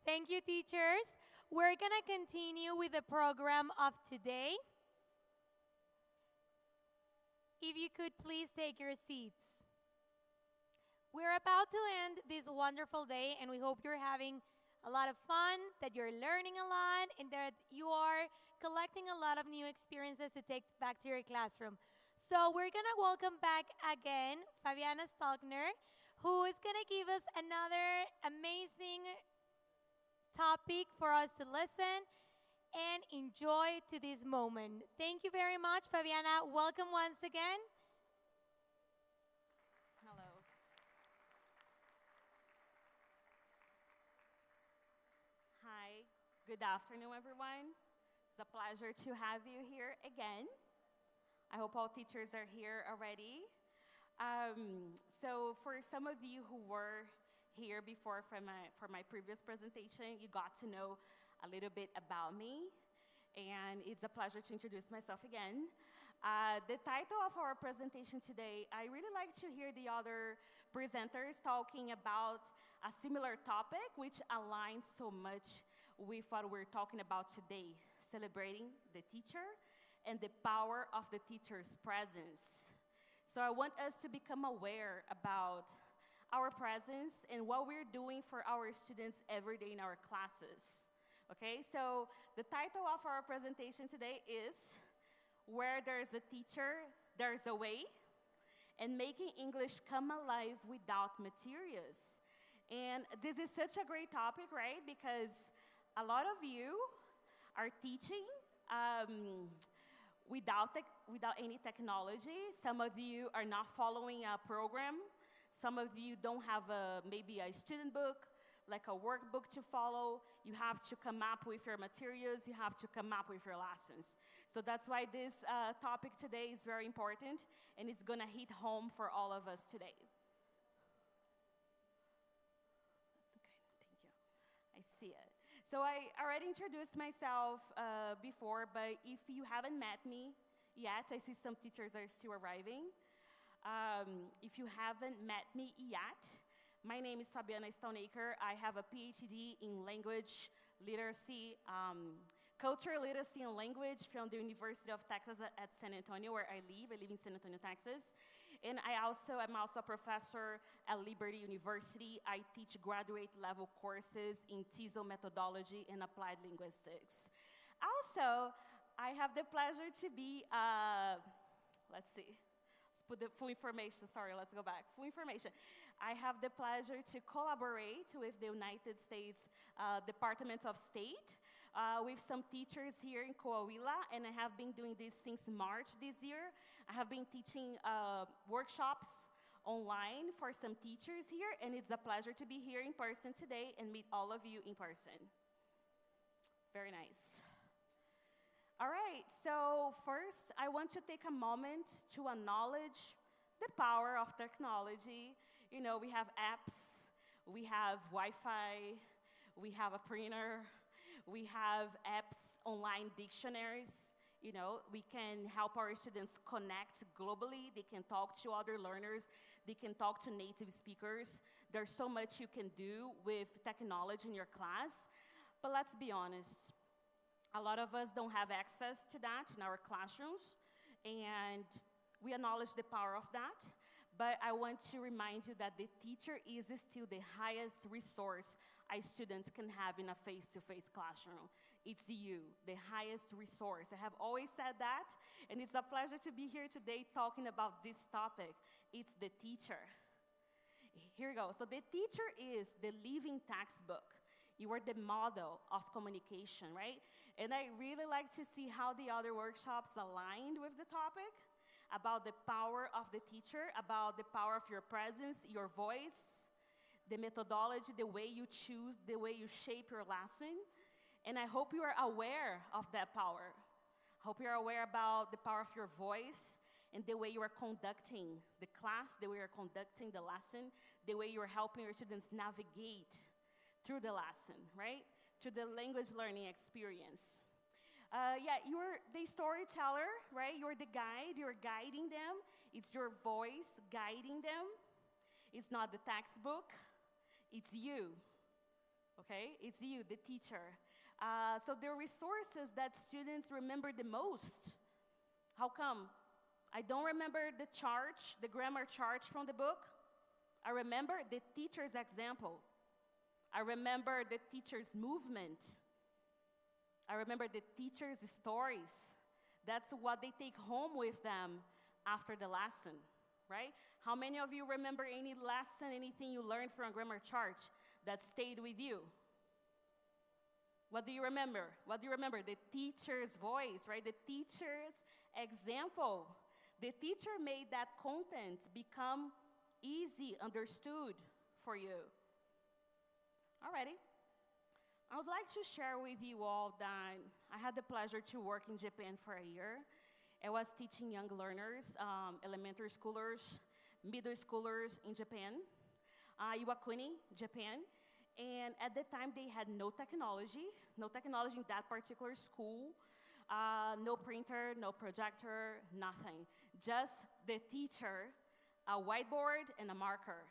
Thank you, teachers. We're going to continue with the program of today. If you could please take your seats. We're about to end this wonderful day, and we hope you're having a lot of fun, that you're learning a lot, and that you are collecting a lot of new experiences to take back to your classroom. So we're going to welcome back again Fabiana Stalkner, who is going to give us another amazing topic for us to listen and enjoy to this moment. Thank you very much, Fabiana. Welcome once again. Hello. Hi, good afternoon, everyone. It's a pleasure to have you here again. I hope all teachers are here already. So for some of you who were here before for my previous presentation, you got to know a little bit about me, and it's a pleasure to introduce myself again. The title of our presentation today, I really like to hear the other presenters talking about a similar topic, which aligns so much with what we're talking about today, celebrating the teacher and the power of the teacher's presence. So I want us to become aware about our presence and what we're doing for our students every day in our classes. Okay, so the title of our presentation today is Where There's a Teacher, There's a Way, and Making English Come Alive Without Materials. And this is such a great topic, right? Because a lot of you are teaching without any technology. Some of you are not following a program. Some of you don't have maybe a student book, like a workbook to follow. You have to come up with your materials. You have to come up with your lessons. So that's why this topic today is very important, and it's going to hit home for all of us today. Okay, thank you. I see it. So I already introduced myself before, but if you haven't met me yet, I see some teachers are still arriving. If you haven't met me yet, my name is Fabiana Stalkner. I have a PhD in language literacy, cultural literacy and language from the University of Texas at San Antonio, where I live. I live in San Antonio, Texas. And I'm also a professor at Liberty University. I teach graduate level courses in TESOL methodology and applied linguistics. Also, I have the pleasure to be, let's see. Let's put the full information. Sorry, let's go back. Full information. I have the pleasure to collaborate with the United States Department of State with some teachers here in Coahuila, and I have been doing this since March this year. I have been teaching workshops online for some teachers here, and it's a pleasure to be here in person today and meet all of you in person. Very nice. All right, so first I want to take a moment to acknowledge the power of technology. You know, we have apps, we have Wi-Fi, we have a printer, we have apps, online dictionaries. You know, we can help our students connect globally. They can talk to other learners. They can talk to native speakers. There's so much you can do with technology in your class. But let's be honest. A lot of us don't have access to that in our classrooms, and we acknowledge the power of that. But I want to remind you that the teacher is still the highest resource a student can have in a face-to-face classroom. It's you, the highest resource. I have always said that, and it's a pleasure to be here today talking about this topic. It's the teacher. Here we go. So the teacher is the living textbook. You are the model of communication, right? And I really like to see how the other workshops aligned with the topic about the power of the teacher, about the power of your presence, your voice, the methodology, the way you choose, the way you shape your lesson. And I hope you are aware of that power. I hope you're aware about the power of your voice and the way you are conducting the class, the way you're conducting the lesson, the way you're helping your students navigate through the lesson, right? To the language learning experience. You're the storyteller, right? You're the guide, you're guiding them. It's your voice guiding them. It's not the textbook, it's you, okay? It's you, the teacher. So the resources that students remember the most. How come? I don't remember the charge, the grammar charge from the book. I remember the teacher's example. I remember the teacher's movement. I remember the teacher's stories. That's what they take home with them after the lesson, right? How many of you remember any lesson, anything you learned from a grammar chart that stayed with you? What do you remember? What do you remember? The teacher's voice, right? The teacher's example. The teacher made that content become easy, understood for you. Alrighty. I would like to share with you all that I had the pleasure to work in Japan for a year. I was teaching young learners, elementary schoolers, middle schoolers in Japan, Iwakuni, Japan. And at the time, they had no technology in that particular school, no printer, no projector, nothing. Just the teacher, a whiteboard, and a marker.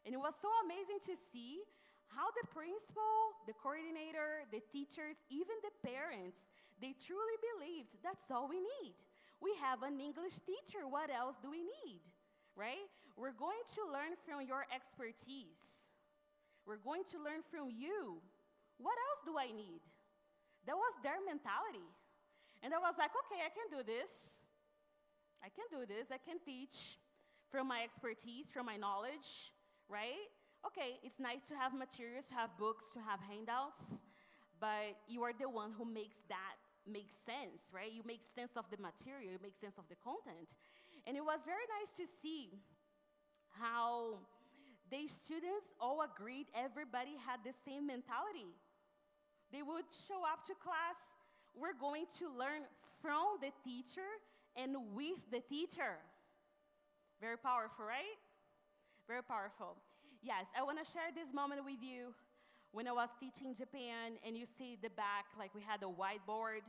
And it was so amazing to see how the principal, the coordinator, the teachers, even the parents, they truly believed that's all we need. We have an English teacher. What else do we need, right? We're going to learn from your expertise. We're going to learn from you. What else do I need? That was their mentality. And I was like, okay, I can do this. I can do this. I can teach from my expertise, from my knowledge, right? Okay, it's nice to have materials, to have books, to have handouts, but you are the one who makes that make sense, right? You make sense of the material, you make sense of the content. And it was very nice to see how the students all agreed, everybody had the same mentality. They would show up to class, we're going to learn from the teacher and with the teacher. Very powerful, right? Very powerful. Yes, I want to share this moment with you when I was teaching Japan, and you see the back, like we had a whiteboard,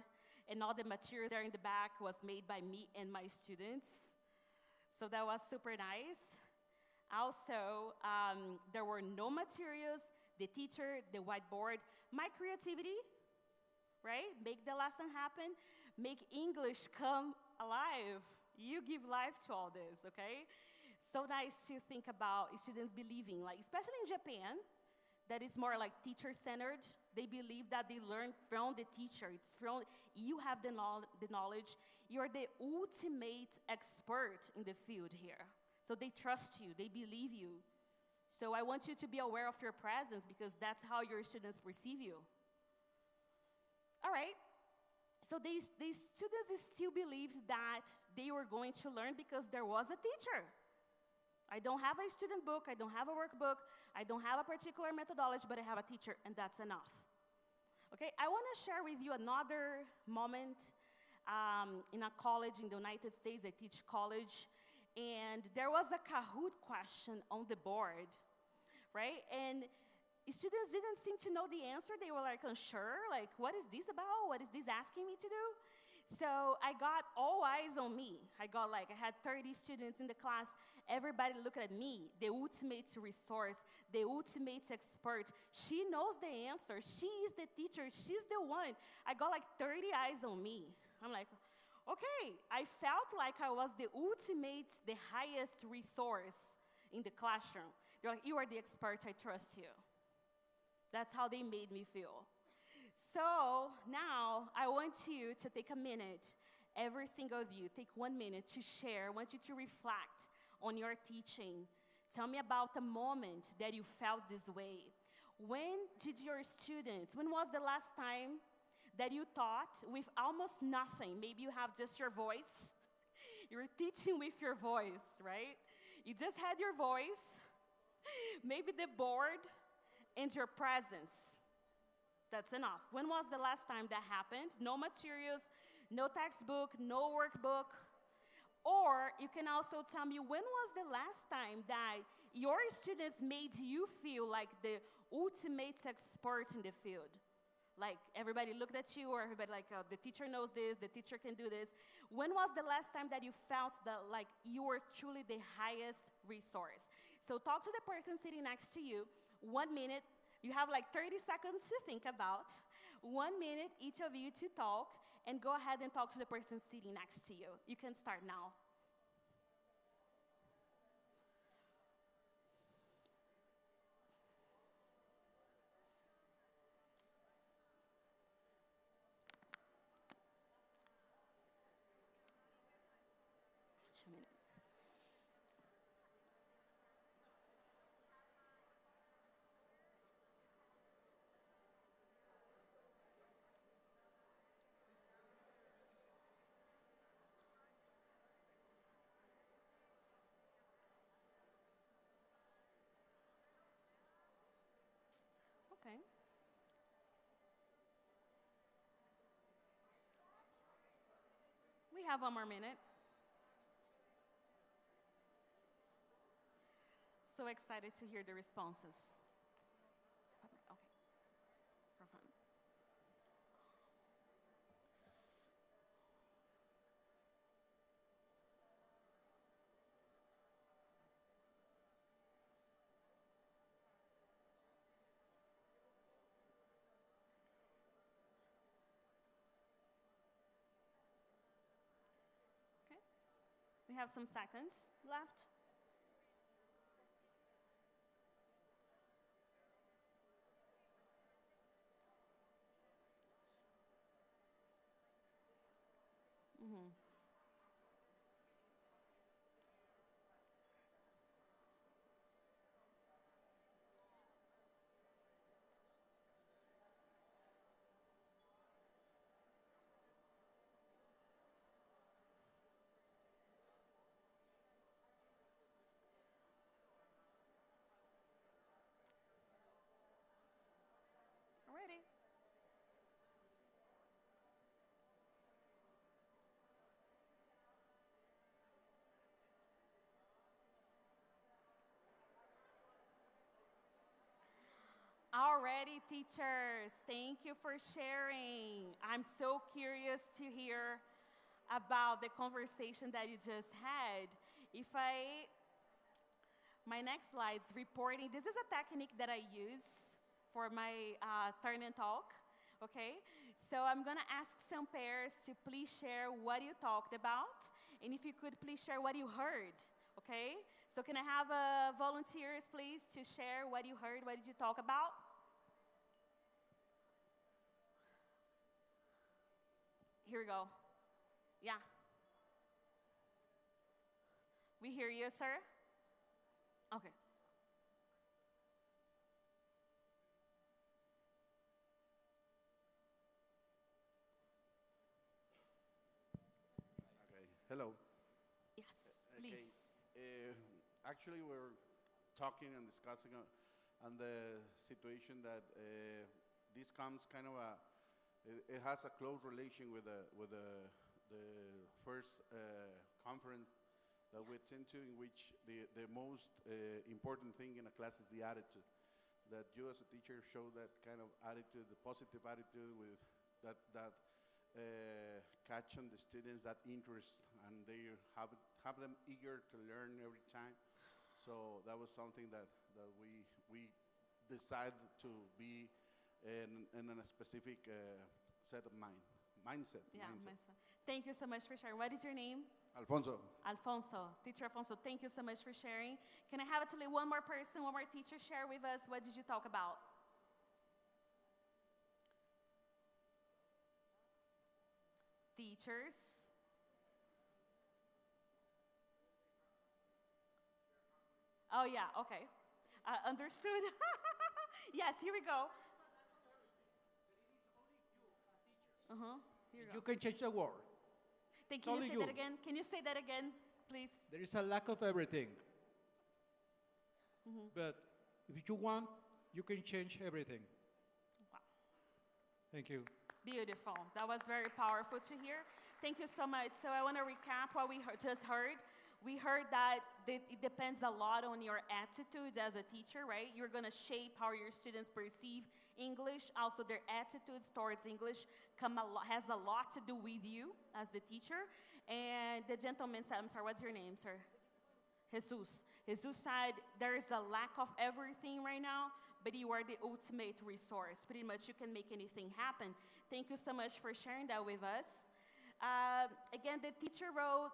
and all the material there in the back was made by me and my students. So that was super nice. Also, there were no materials, the teacher, the whiteboard, my creativity, right? Make the lesson happen, make English come alive. You give life to all this, okay? So nice to think about students believing, like especially in Japan, that is more like teacher-centered. They believe that they learn from the teacher. It's from, you have the knowledge. You're the ultimate expert in the field here. So they trust you, they believe you. So I want you to be aware of your presence because that's how your students perceive you. All right. So these students still believed that they were going to learn because there was a teacher. I don't have a student book, I don't have a workbook, I don't have a particular methodology, but I have a teacher, and that's enough. Okay, I want to share with you another moment in a college in the United States. I teach college, and there was a Kahoot question on the board, right? And students didn't seem to know the answer. They were like unsure, like, what is this about? What is this asking me to do? So I got all eyes on me. I had 30 students in the class. Everybody looked at me, the ultimate resource, the ultimate expert. She knows the answer. She is the teacher. She's the one. I got like 30 eyes on me. I'm like, okay. I felt like I was the ultimate, the highest resource in the classroom. They're like, you are the expert. I trust you. That's how they made me feel. So now I want you to take a minute, every single of you, take 1 minute to share. I want you to reflect on your teaching. Tell me about the moment that you felt this way. When was the last time that you taught with almost nothing? Maybe you have just your voice. You're teaching with your voice, right? You just had your voice, maybe the board, and your presence. That's enough. When was the last time that happened? No materials, no textbook, no workbook. Or you can also tell me, when was the last time that your students made you feel like the ultimate expert in the field? Like everybody looked at you, or everybody like, the teacher knows this, the teacher can do this. When was the last time that you felt that like you were truly the highest resource? So talk to the person sitting next to you, 1 minute, You have like 30 seconds to think about, 1 minute each of you to talk, and go ahead and talk to the person sitting next to you. You can start now. Okay. We have 1 more minute. So excited to hear the responses. Okay. Perfect. Okay. We have some seconds left. Mm-hmm. Alrighty. Alrighty, teachers. Thank you for sharing. I'm so curious to hear about the conversation that you just had. If I, my next slide's reporting. This is a technique that I use for my turn and talk, okay? So I'm gonna ask some pairs to please share what you talked about, and if you could please share what you heard, okay? So can I have volunteers, please, to share what you heard, what did you talk about? Here we go. Yeah. We hear you, sir. Okay. Okay. Hello. Yes, Okay. please. Actually, we're talking and discussing on the situation that this comes kind of it has a close relation with the first conference that we attend to, in which the most important thing in a class is the attitude. That you as a teacher show that kind of attitude, the positive attitude with that catch on the students that interest, and they have them eager to learn every time. So that was something that we decided to be in a specific set of mindset. Yeah, mindset. Thank you so much for sharing. What is your name? Alfonso. Alfonso. Teacher Alfonso, thank you so much for sharing. Can I have at least one more person, one more teacher share with us? What did you talk about? Teachers. Oh, yeah, okay. Understood. Yes, here we go. Uh-huh. Here you You go. can change the world. Can you only say you. that again? Can you say that again, please? There is a lack of everything. But if you want, you can change everything. Wow. Thank you. Beautiful. That was very powerful to hear. Thank you so much. So I want to recap what we just heard. We heard that it depends a lot on your attitude as a teacher, right? You're going to shape how your students perceive English. Also, their attitudes towards English has a lot to do with you as the teacher. And the gentleman said, I'm sorry, what's your name, sir? Jesus. Jesus said there is a lack of everything right now, but you are the ultimate resource. Pretty much you can make anything happen. Thank you so much for sharing that with us. Again, the teacher role,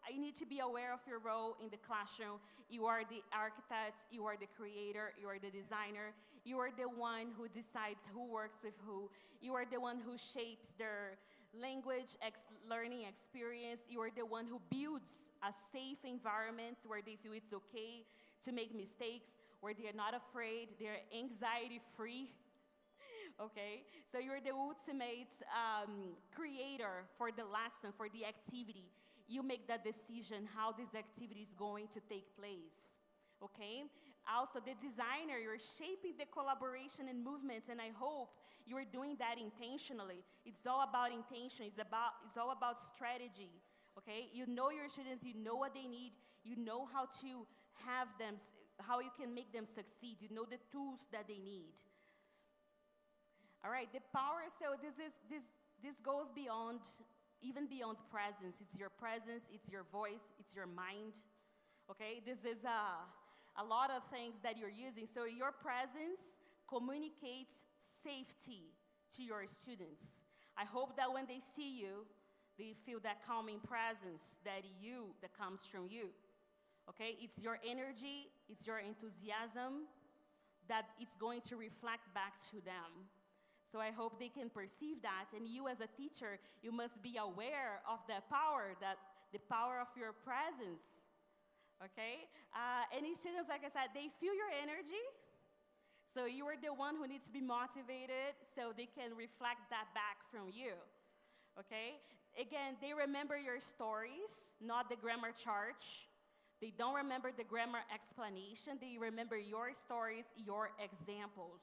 you need to be aware of your role in the classroom. You are the architect, you are the creator, you are the designer, you are the one who decides who works with who, you are the one who shapes their language learning experience, you are the one who builds a safe environment where they feel it's okay to make mistakes, where they are not afraid, they're anxiety-free. Okay, so you're the ultimate creator for the lesson, for the activity. You make that decision how this activity is going to take place, okay? Also, the designer, you're shaping the collaboration and movements, and I hope you're doing that intentionally. It's all about intention, it's all about strategy, okay? You know your students, you know what they need, you know how to have them, how you can make them succeed, you know the tools that they need. All right, the power, so this goes beyond, even beyond presence. It's your presence, it's your voice, it's your mind, okay? This is a lot of things that you're using. So your presence communicates safety to your students. I hope that when they see you, they feel that calming presence that comes from you, okay? It's your energy, it's your enthusiasm that it's going to reflect back to them. So I hope they can perceive that, and you as a teacher, you must be aware of the power of your presence, okay? Any students, like I said, they feel your energy, so you are the one who needs to be motivated so they can reflect that back from you, okay? Again, they remember your stories, not the grammar chart. They don't remember the grammar explanation. They remember your stories, your examples.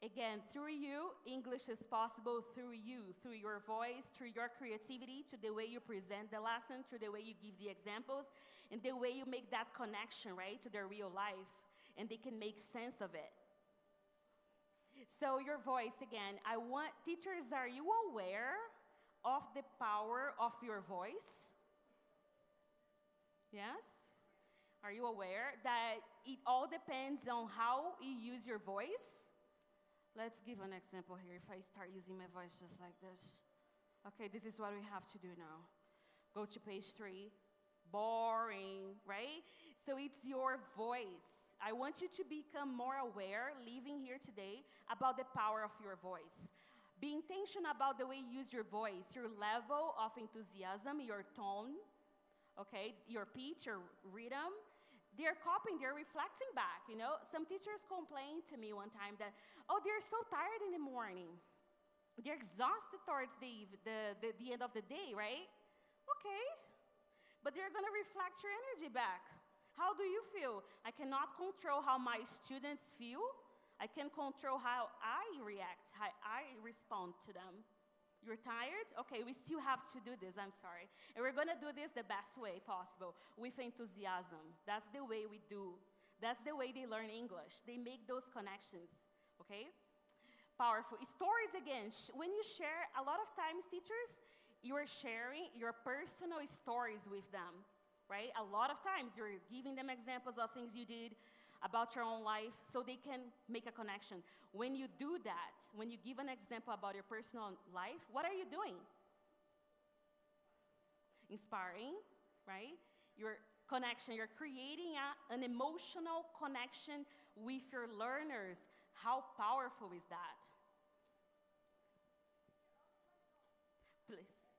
Again, through you, English is possible through you, through your voice, through your creativity, to the way you present the lesson, through the way you give the examples, and the way you make that connection, right, to their real life, and they can make sense of it. So your voice, again, teachers, are you aware of the power of your voice? Yes? Are you aware that it all depends on how you use your voice? Let's give an example here. If I start using my voice just like this. Okay, this is what we have to do now. Go to page 3. Boring, right? So it's your voice. I want you to become more aware, leaving here today, about the power of your voice. Be intentional about the way you use your voice, your level of enthusiasm, your tone, okay, your pitch, your rhythm. They're copying, they're reflecting back, you know. Some teachers complained to me one time that, oh, they're so tired in the morning. They're exhausted towards the end of the day, right? Okay, but they're gonna reflect your energy back. How do you feel? I cannot control how my students feel. I can control how I react, how I respond to them. You're tired? Okay, we still have to do this, I'm sorry. And we're gonna do this the best way possible, with enthusiasm. That's the way we do. That's the way they learn English. They make those connections, okay? Powerful. Stories, again, when you share, a lot of times, teachers, you are sharing your personal stories with them, right? A lot of times, you're giving them examples of things you did, about your own life, so they can make a connection. When you do that, when you give an example about your personal life, what are you doing? Inspiring, right? Your connection, you're creating an emotional connection with your learners. How powerful is that? Please.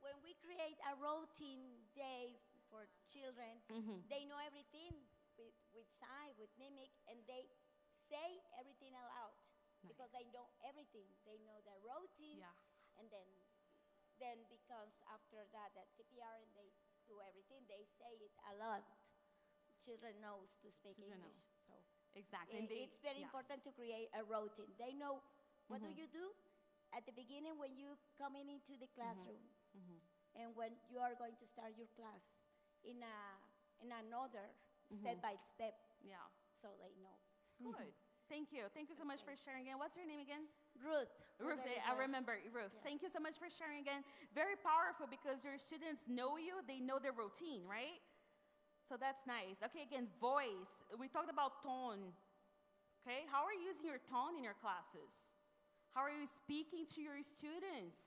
When we create a routine day for children, they know everything with sign, with mimic, and they say everything aloud because they know everything. They know the routine, and then because after that TPR and they do everything, they say it a lot. Children knows to speak English, so exactly. It's very important to create a routine. They know what do you do at the beginning when you coming into the classroom. And when you are going to start your class in another step by step, so they know. Good. Thank you so much for sharing. And what's your name again? Ruth. Ruth, That is I a- remember, Ruth. Yes. Thank you so much for sharing again. Very powerful because your students know you, they know their routine, right? So that's nice. Okay, again, voice. We talked about tone. Okay, how are you using your tone in your classes? How are you speaking to your students?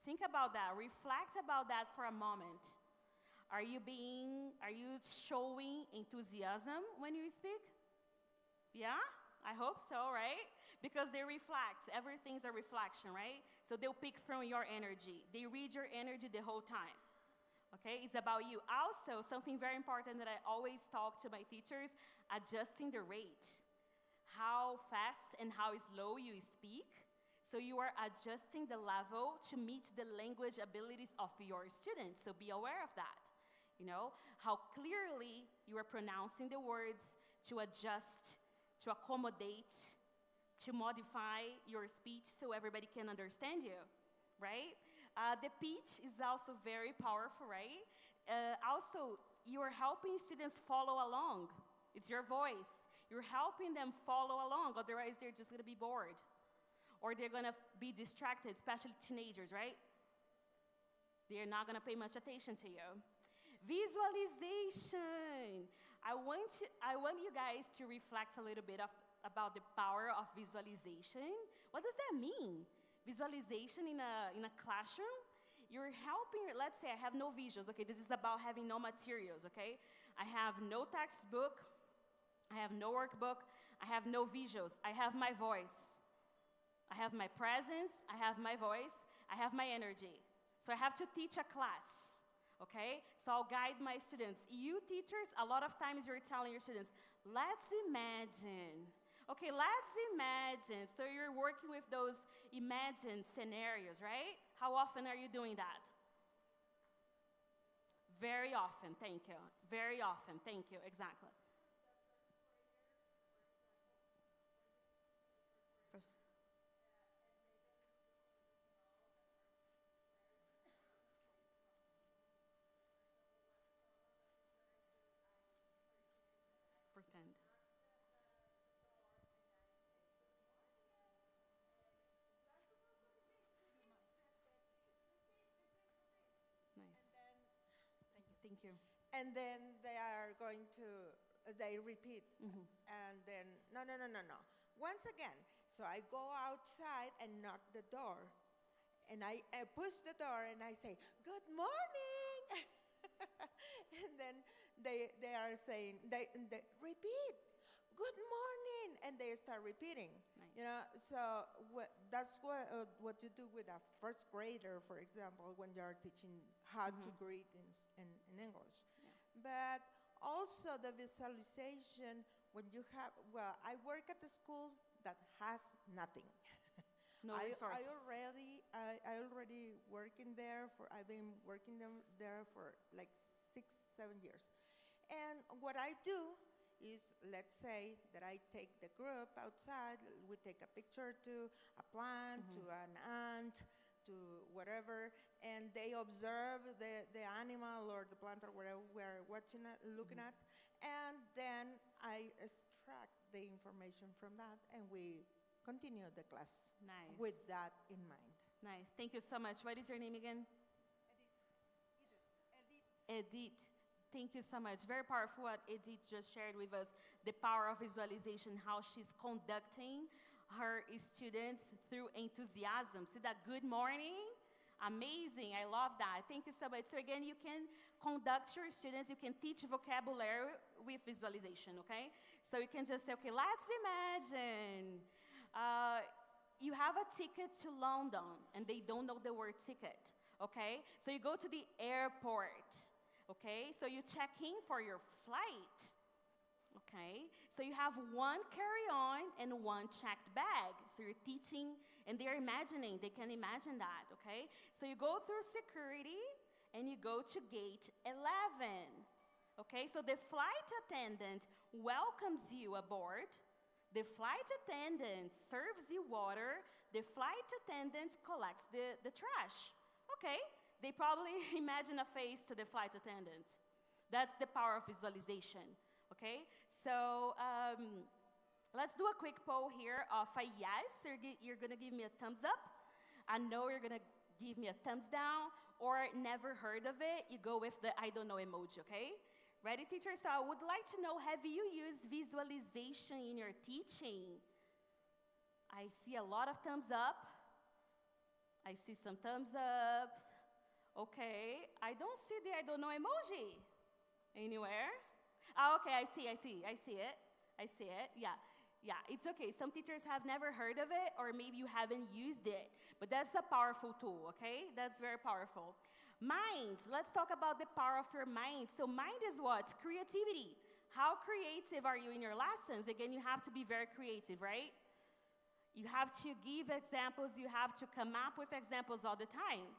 Think about that. Reflect about that for a moment. Are you showing enthusiasm when you speak? Yeah? I hope so, right? Because they reflect. Everything's a reflection, right? So they'll pick from your energy. They read your energy the whole time. Okay? It's about you. Also, something very important that I always talk to my teachers, adjusting the rate. How fast and how slow you speak. So you are adjusting the level to meet the language abilities of your students. So be aware of that. You know, how clearly you are pronouncing the words to adjust, to accommodate, to modify your speech so everybody can understand you, right? The pitch is also very powerful, right? Also, you are helping students follow along. It's your voice. You're helping them follow along, otherwise they're just gonna be bored. Or they're gonna be distracted, especially teenagers, right? They're not gonna pay much attention to you. Visualization. I want you guys to reflect a little bit about the power of visualization. What does that mean? Visualization in a classroom? You're helping, let's say I have no visuals, okay? This is about having no materials, okay? I have no textbook, I have no workbook, I have no visuals, I have my voice. I have my presence, I have my voice, I have my energy. So I have to teach a class, okay? So I'll guide my students. You teachers, a lot of times you're telling your students, let's imagine. Okay, let's imagine. So you're working with those imagined scenarios, right? How often are you doing that? Very often, thank you. Very often, thank you, exactly. Pretend. Nice. Thank you. And then they are going to, they repeat. And then, no, no, no, no, no. Once again, so I go outside and knock the door. And I push the door and I say, good morning. And then they are saying, they repeat, good morning. And they start repeating. Nice. You know, so that's what you do with a first grader, for example, when you're teaching how to greet in English. Yeah. But also the visualization, when you have, well, I work at a school that has nothing. No I resources. already working there for, I've been working there for like 6-7 years. And what I do is, let's say that I take the group outside, we take a picture to a plant, to an ant, to whatever, and they observe the animal or the plant or whatever we're watching at, looking at, and then I extract the information from that, and we continue the class Nice. with that in mind. Nice. Thank you so much. What is your name again? Edith. Thank you so much. Very powerful what Edith just shared with us, the power of visualization, how she's conducting her students through enthusiasm. See that good morning? Amazing. I love that. Thank you so much. So again, you can conduct your students, you can teach vocabulary with visualization, okay? So you can just say, okay, let's imagine you have a ticket to London and they don't know the word ticket, okay? So you go to the airport. Okay, so you check in for your flight. Okay, so you have one carry-on and one checked bag. So you're teaching, and they're imagining, they can imagine that, okay? So you go through security, and you go to gate 11. Okay, so the flight attendant welcomes you aboard. The flight attendant serves you water. The flight attendant collects the trash. Okay. They probably imagine a face to the flight attendant. That's the power of visualization, okay? So Let's do a quick poll here of a yes, you're going to give me a thumbs up. I know you're going to give me a thumbs down, or never heard of it. You go with the I don't know emoji, okay? Ready, teachers? So I would like to know, have you used visualization in your teaching? I see a lot of thumbs up. I see some thumbs up. Okay, I don't see the I don't know emoji anywhere. Oh, okay, I see it. Yeah, it's okay. Some teachers have never heard of it, or maybe you haven't used it, but that's a powerful tool, okay? That's very powerful. Mind, let's talk about the power of your mind. So mind is what? Creativity. How creative are you in your lessons? Again, you have to be very creative, right? You have to give examples, you have to come up with examples all the time.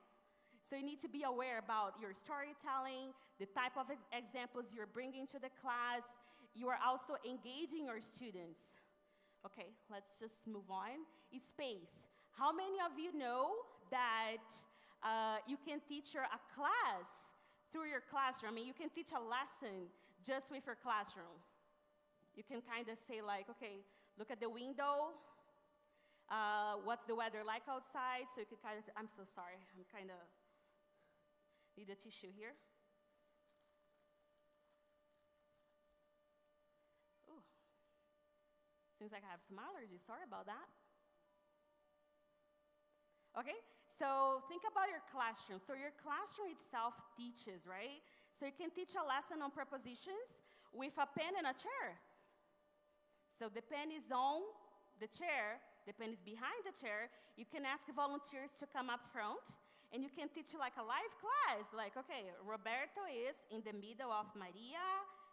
So you need to be aware about your storytelling, the type of examples you're bringing to the class. You are also engaging your students. Okay, let's just move on. Space. How many of you know that you can teach a class through your classroom? I mean, you can teach a lesson just with your classroom. You can kind of say like, okay, look at the window. What's the weather like outside? So you can kind of, I'm so sorry, I'm kind of, need a tissue here. Ooh. Seems like I have some allergies, sorry about that. Okay, so think about your classroom. So your classroom itself teaches, right? So you can teach a lesson on prepositions with a pen and a chair. So the pen is on the chair, the pen is behind the chair. You can ask volunteers to come up front, and you can teach like a live class. Like, okay, Roberto is in the middle of Maria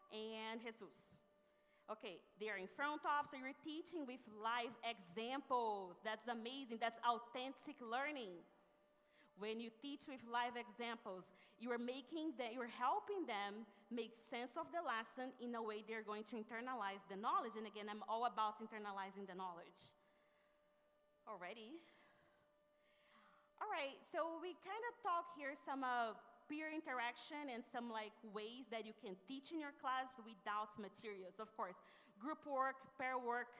and Jesus. Okay, they are in front of, so you're teaching with live examples. That's amazing, that's authentic learning. When you teach with live examples, you're helping them make sense of the lesson in a way they're going to internalize the knowledge. And again, I'm all about internalizing the knowledge. Alrighty. All right, so we kind of talk here some peer interaction and some like ways that you can teach in your class without materials. Of course, group work, pair work.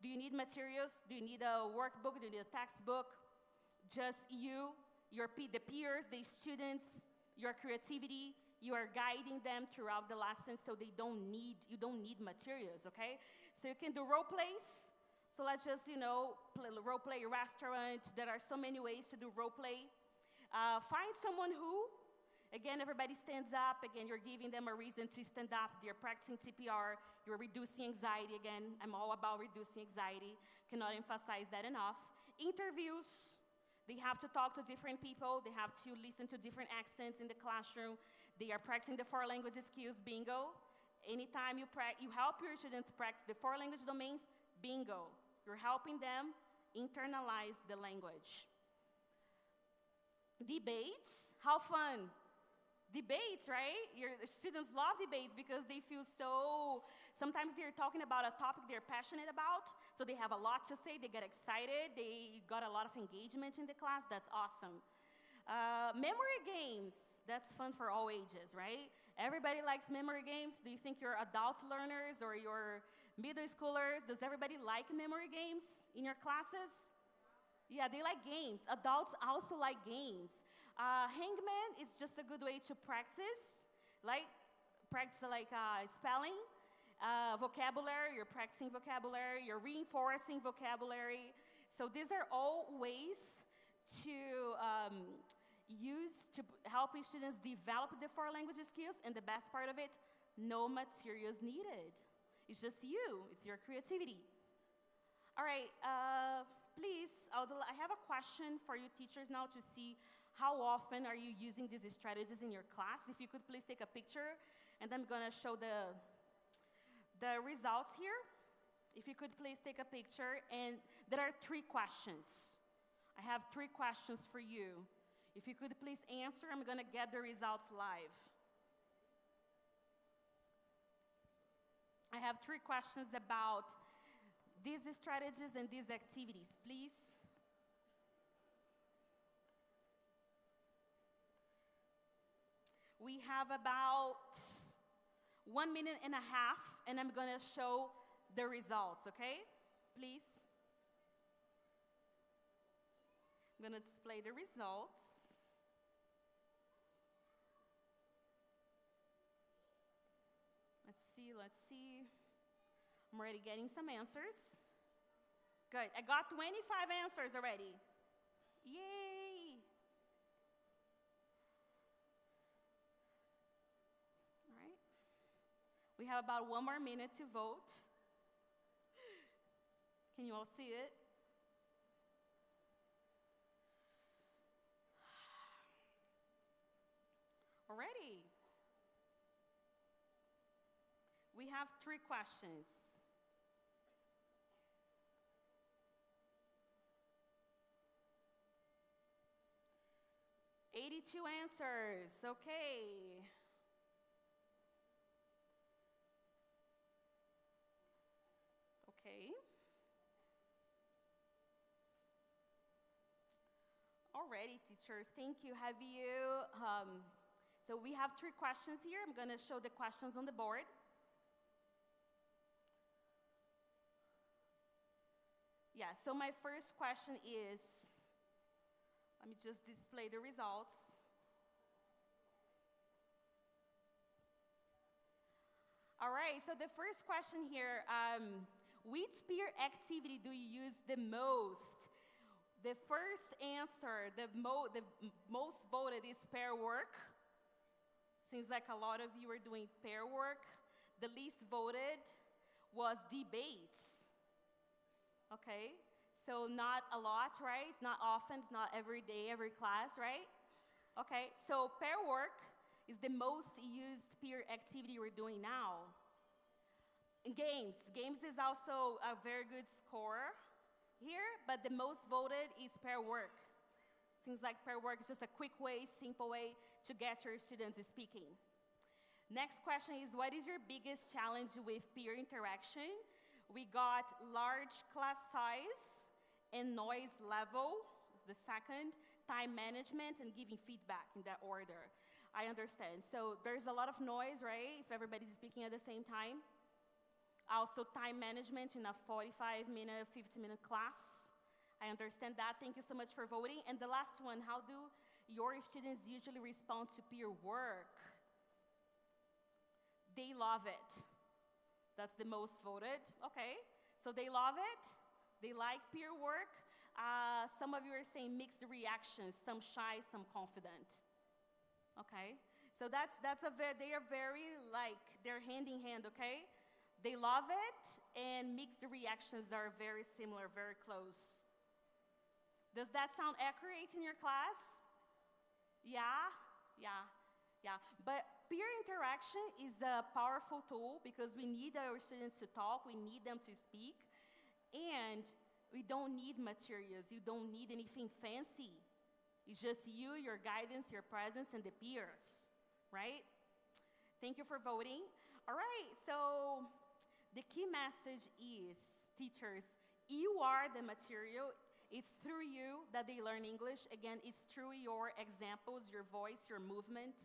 Do you need materials? Do you need a workbook? Do you need a textbook? Just you, the peers, the students, your creativity. You are guiding them throughout the lesson, so you don't need materials, okay? So you can do role plays. So let's just, role play restaurant. There are so many ways to do role play. Find someone who, again, everybody stands up. Again, you're giving them a reason to stand up. They're practicing CPR. You're reducing anxiety. Again, I'm all about reducing anxiety. Cannot emphasize that enough. Interviews. They have to talk to different people. They have to listen to different accents in the classroom. They are practicing the 4 language skills, bingo. Anytime you help your students practice the 4 language domains, bingo. You're helping them internalize the language. Debates, how fun. Debates, right? Your students love debates because they feel sometimes they're talking about a topic they're passionate about, so they have a lot to say, they get excited, they got a lot of engagement in the class, that's awesome. Memory games, that's fun for all ages, right? Everybody likes memory games. Do you think your adult learners or your middle schoolers, does everybody like memory games in your classes? Yeah, they like games. Adults also like games. Hangman is just a good way to practice, spelling, vocabulary. You're practicing vocabulary. You're reinforcing vocabulary. So these are all ways to use to help students develop the 4 language skills. And the best part of it, no materials needed. It's just you. It's your creativity. All right, please, I have a question for you teachers now to see how often are you using these strategies in your class. If you could please take a picture, and I'm going to show the results here. If you could please take a picture, and there are 3 questions. I have 3 questions for you. If you could please answer, I'm going to get the results live. I have 3 questions about these strategies and these activities, please. We have about 1.5 minutes, and I'm going to show the results, okay? Please. I'm going to display the results. Let's see. I'm already getting some answers. Good. I got 25 answers already. Yay! All right. We have about 1 more minute to vote. Can you all see it? Already. We have 3 questions. "82 answers." Okay. Okay. Alrighty, teachers. Thank you. Have you? So we have 3 questions here. I'm going to show the questions on the board. Yeah, so my first question is, let me just display the results. All right, so the first question here, which peer activity do you use the most? The first answer, the most voted is pair work. Seems like a lot of you are doing pair work. The least voted was debates. Okay, so not a lot, right? It's not often, it's not every day, every class, right? Okay, so pair work is the most used peer activity we're doing now. And games is also a very good score here, but the most voted is pair work. Seems like pair work is just a quick way, simple way to get your students speaking. Next question is, what is your biggest challenge with peer interaction? We got large class size and noise level, the second, time management, and giving feedback in that order. I understand. So there's a lot of noise, right, if everybody's speaking at the same time. Also time management in a 45-minute, 50-minute class. I understand that. Thank you so much for voting. And the last one, how do your students usually respond to peer work? They love it. That's the most voted. Okay, so they love it. They like peer work. Some of you are saying mixed reactions, some shy, some confident. Okay, so they are very like, they're hand in hand, okay? They love it, and mixed reactions are very similar, very close. Does that sound accurate in your class? Yeah. But peer interaction is a powerful tool because we need our students to talk, we need them to speak, and we don't need materials, you don't need anything fancy. It's just you, your guidance, your presence, and the peers, right? Thank you for voting. All right, so the key message is, teachers, you are the material. It's through you that they learn English. Again, it's through your examples, your voice, your movement,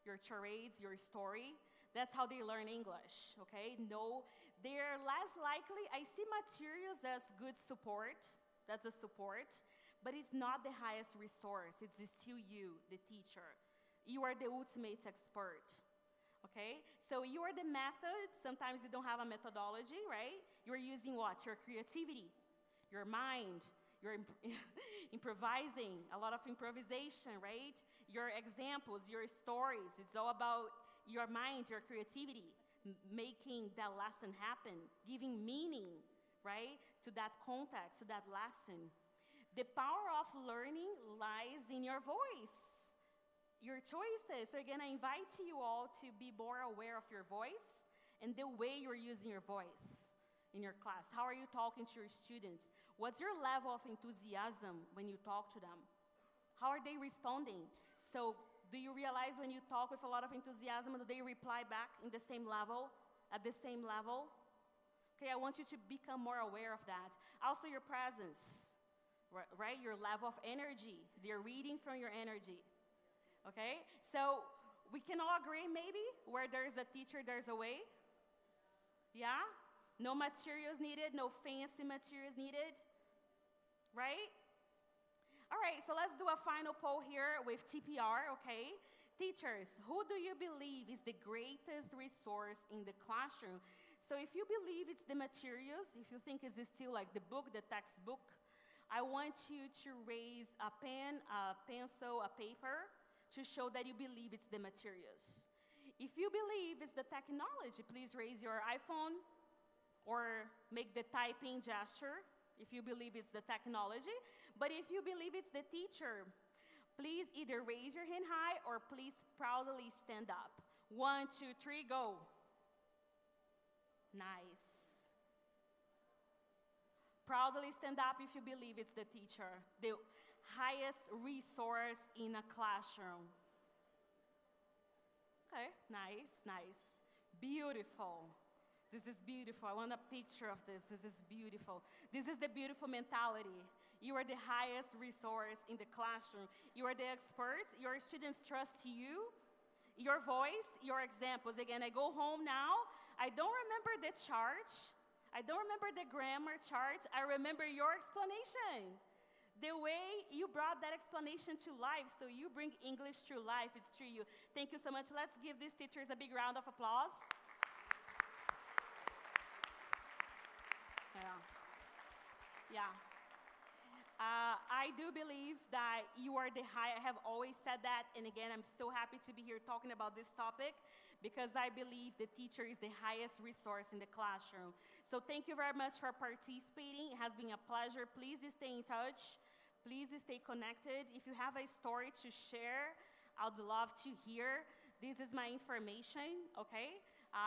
your charades, your story. That's how they learn English, okay? No, they're less likely. I see materials as good support. That's a support. But it's not the highest resource. It's still you, the teacher. You are the ultimate expert, okay? So you are the method. Sometimes you don't have a methodology, right? You're using what? Your creativity, your mind. You're improvising, a lot of improvisation, right? Your examples, your stories. It's all about your mind, your creativity, making that lesson happen, giving meaning, right, to that context, to that lesson. The power of learning lies in your voice, your choices. So again, I invite you all to be more aware of your voice and the way you're using your voice in your class. How are you talking to your students? What's your level of enthusiasm when you talk to them? How are they responding? So do you realize when you talk with a lot of enthusiasm, do they reply back in the same level, at the same level? Okay, I want you to become more aware of that. Also your presence, right? Your level of energy. They're reading from your energy. Okay, so we can all agree maybe where there's a teacher, there's a way. Yeah? No materials needed, no fancy materials needed, right? All right, so let's do a final poll here with TPR, okay? Teachers, who do you believe is the greatest resource in the classroom? So if you believe it's the materials, if you think it's still like the book, the textbook, I want you to raise a pen, a pencil, a paper to show that you believe it's the materials. If you believe it's the technology, please raise your iPhone or make the typing gesture if you believe it's the technology. But if you believe it's the teacher, please either raise your hand high or please proudly stand up. 1, 2, 3, go. Nice. Proudly stand up if you believe it's the teacher, the highest resource in a classroom. Okay, nice, nice. Beautiful. This is beautiful. I want a picture of this. This is beautiful. This is the beautiful mentality. You are the highest resource in the classroom. You are the expert. Your students trust you, your voice, your examples. Again, I go home now. I don't remember the chart. I don't remember the grammar chart. I remember your explanation. The way you brought that explanation to life, so you bring English to life, it's through you. Thank you so much. Let's give these teachers a big round of applause. Yeah. I do believe that you are the high. I have always said that, and again, I'm so happy to be here talking about this topic because I believe the teacher is the highest resource in the classroom. So thank you very much for participating. It has been a pleasure. Please stay in touch. Please stay connected. If you have a story to share, I would love to hear. This is my information, okay?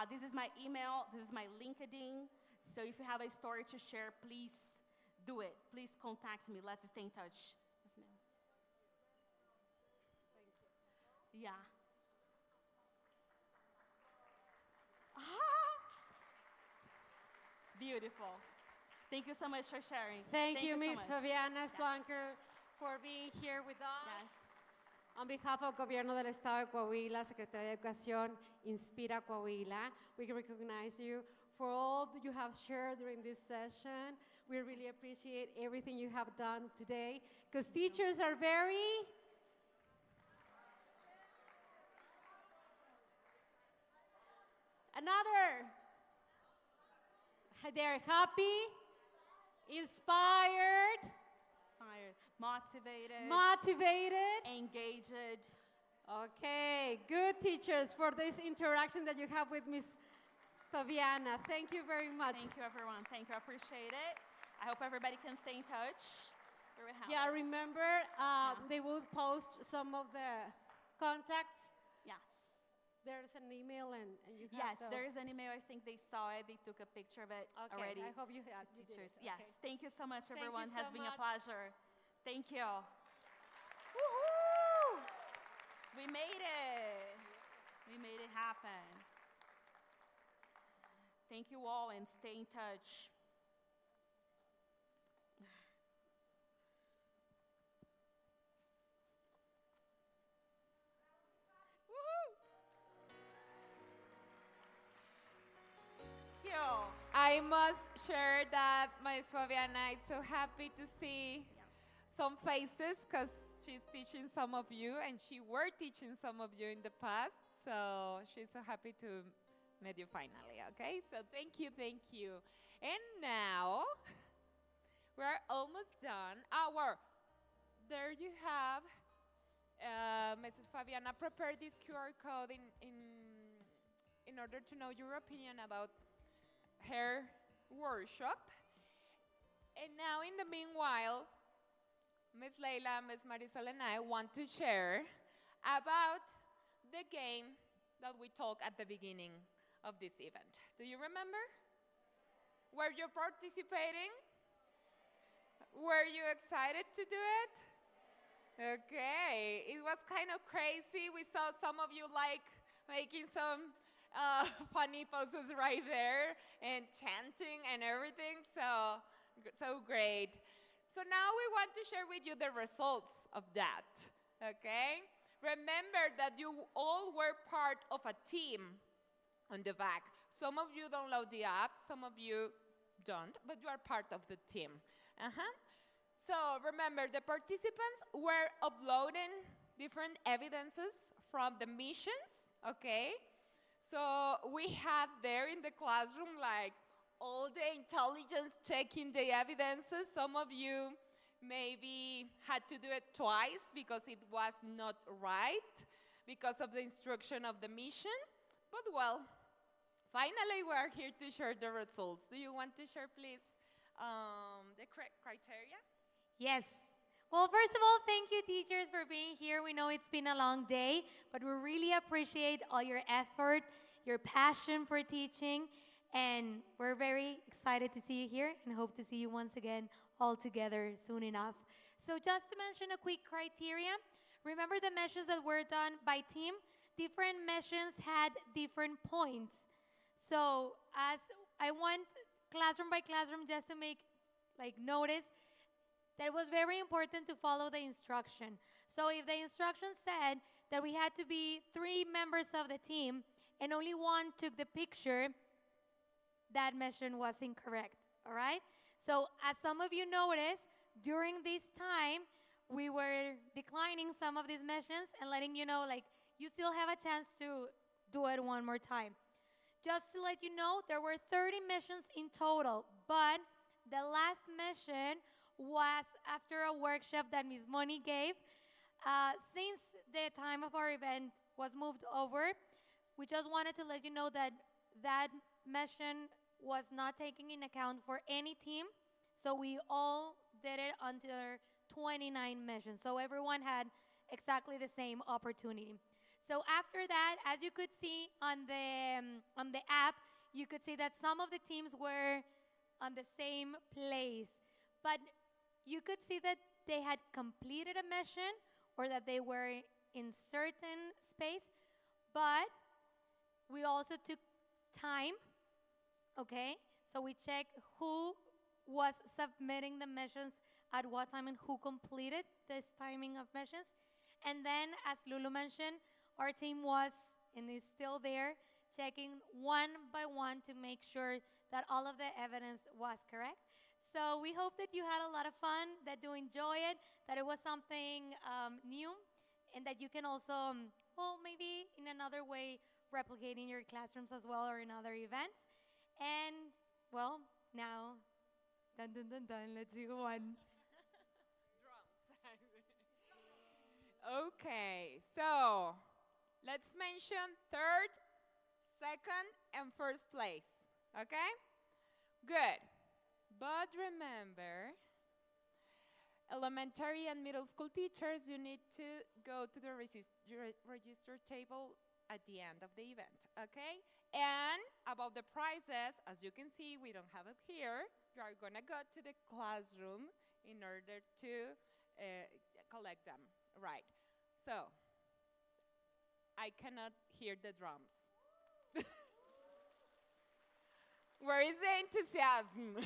This is my email. This is my LinkedIn. So if you have a story to share, please do it. Please contact me. Let's stay in touch. Yes, ma'am. Thank you. Yeah. Beautiful. Thank you so much for sharing. Thank you, so Ms. much. Fabiana Slanker, for being here with us. Yes. On behalf of Gobierno del Estado de Coahuila, Secretaría de Educación, Inspira Coahuila, we recognize you for all that you have shared during this session. We really appreciate everything you have done today, because teachers are very they're happy, inspired, motivated, engaged. Okay, good teachers for this interaction that you have with Ms. Fabiana. Thank you very much. Thank you, everyone. Thank you. I appreciate it. I hope everybody can stay in touch. Yeah, remember, they will post some of the contacts. Yes. There's an email and you have Yes, there is an email. I think they saw it. They took a picture of it already. I hope you had Teachers. Okay. Yes. Thank you so much, Thank everyone. you Has so been a much. pleasure. Thank you. Woohoo! We made it. We made it happen. Thank you all and stay in touch. I must share that Ms. Fabiana is so happy to see some faces because she's teaching some of you and she were teaching some of you in the past. So she's so happy to meet you finally, okay? So thank you, thank you. And now we're almost done. There you have Mrs. Fabiana prepared this QR code in order to know your opinion about her workshop. And now in the meanwhile, Ms. Leila, Ms. Marisol and I want to share about the game that we talked at the beginning of this event. Do you remember? Were you participating? Were you excited to do it? Okay, it was kind of crazy. We saw some of you like making some funny poses right there and chanting and everything, so great. So now we want to share with you the results of that, okay? Remember that you all were part of a team on the back. Some of you download the app, some of you don't, but you are part of the team. So remember, the participants were uploading different evidences from the missions, okay? So we had there in the classroom like all the intelligence checking the evidences. Some of you maybe had to do it twice because it was not right because of the instruction of the mission. But well, finally we're here to share the results. Do you want to share, please, the criteria? Yes. Well, first of all, thank you, teachers, for being here. We know it's been a long day, but we really appreciate all your effort, your passion for teaching, and we're very excited to see you here and hope to see you once again all together soon enough. So just to mention a quick criteria, remember the missions that were done by team? Different missions had different points. So as I went classroom by classroom just to make notice, that it was very important to follow the instruction. So if the instruction said that we had to be 3 members of the team and only one took the picture, that mission was incorrect, all right? So as some of you noticed, during this time, we were declining some of these missions and letting you know, you still have a chance to do it one more time. Just to let you know, there were 30 missions in total, but the last mission was after a workshop that Ms. Moni gave. Since the time of our event was moved over, we just wanted to let you know that that mission was not taking in account for any team, so we all did it under 29 missions, so everyone had exactly the same opportunity. So after that, as you could see on the app, you could see that some of the teams were on the same place, but you could see that they had completed a mission or that they were in certain space, but we also took time, okay? So we checked who was submitting the missions at what time and who completed this timing of missions. And then, as Lulu mentioned, our team was, and is still there, checking one by one to make sure that all of the evidence was correct. So we hope that you had a lot of fun, that you enjoy it, that it was something new, and that you can also, maybe in another way, replicate in your classrooms as well or in other events. And, well, now, dun dun dun dun, let's see who won. Okay, so let's mention third, second, and first place, okay? Good. But remember, elementary and middle school teachers, you need to go to the register table at the end of the event, okay? And about the prizes, as you can see, we don't have it here. You are gonna go to the classroom in order to collect them, right? So, I cannot hear the drums. Where is the enthusiasm?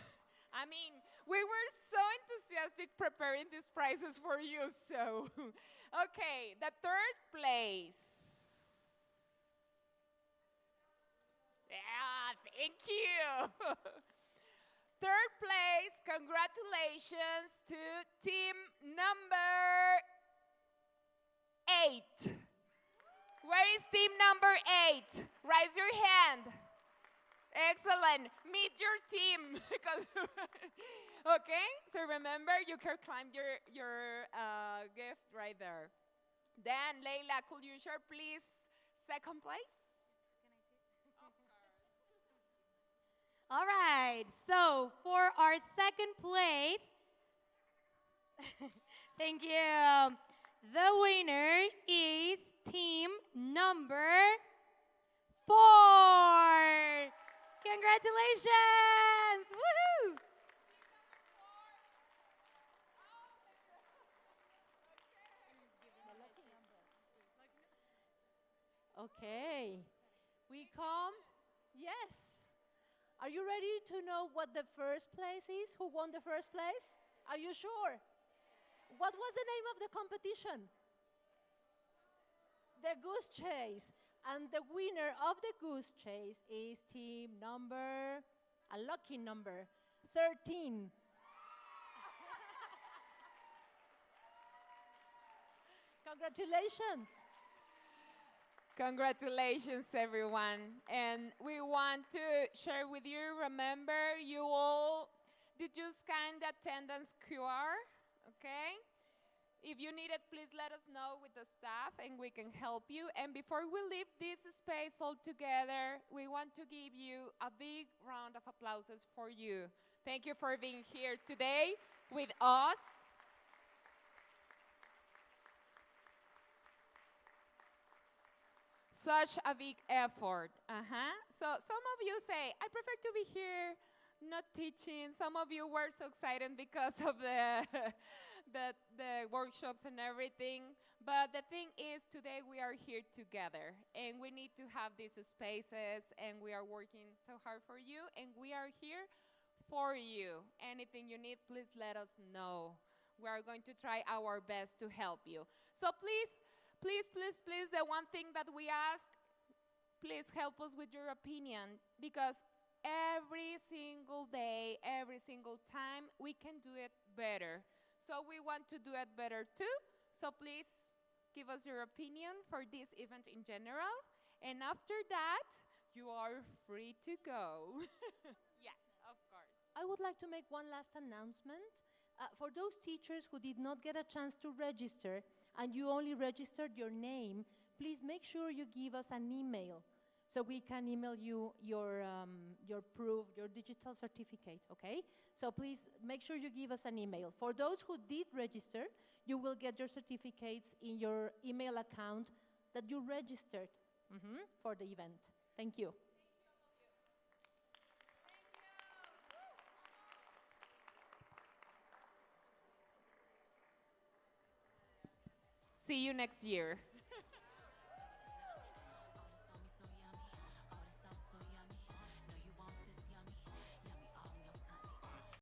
I mean, we were so enthusiastic preparing these prizes for you, so. Okay, the third place. Yeah, thank you. Third place, congratulations to team number 8. Where is team number 8? Raise your hand. Excellent. Meet your team. Okay, so remember, you can climb your gift right there. Then, Leila, could you share, please, second place? All right, so for our second place, thank you. The winner is team number 4. Congratulations! Woohoo! Okay, we come. Yes. Are you ready to know what the first place is? Who won the first place? Are you sure? What was the name of the competition? The Goose Chase. And the winner of the goose chase is team number, a lucky number, 13. Congratulations. Congratulations, everyone. And we want to share with you, remember, you all did you scan the attendance QR, okay? If you need it, please let us know with the staff and we can help you. And before we leave this space all together, we want to give you a big round of applause for you. Thank you for being here today with us. Such a big effort. So some of you say, I prefer to be here, not teaching. Some of you were so excited because of the workshops and everything. But the thing is, today we are here together, and we need to have these spaces, and we are working so hard for you, and we are here for you. Anything you need, please let us know. We are going to try our best to help you. So please, the one thing that we ask, please help us with your opinion, because every single day, every single time, we can do it better. So we want to do it better too. So please give us your opinion for this event in general. And after that, you are free to go. Yes, of course. I would like to make one last announcement. For those teachers who did not get a chance to register and you only registered your name, please make sure you give us an email so we can email you your proof, your digital certificate, okay? So please make sure you give us an email. For those who did register, you will get your certificates in your email account that you registered for the event. Thank you. See you next year.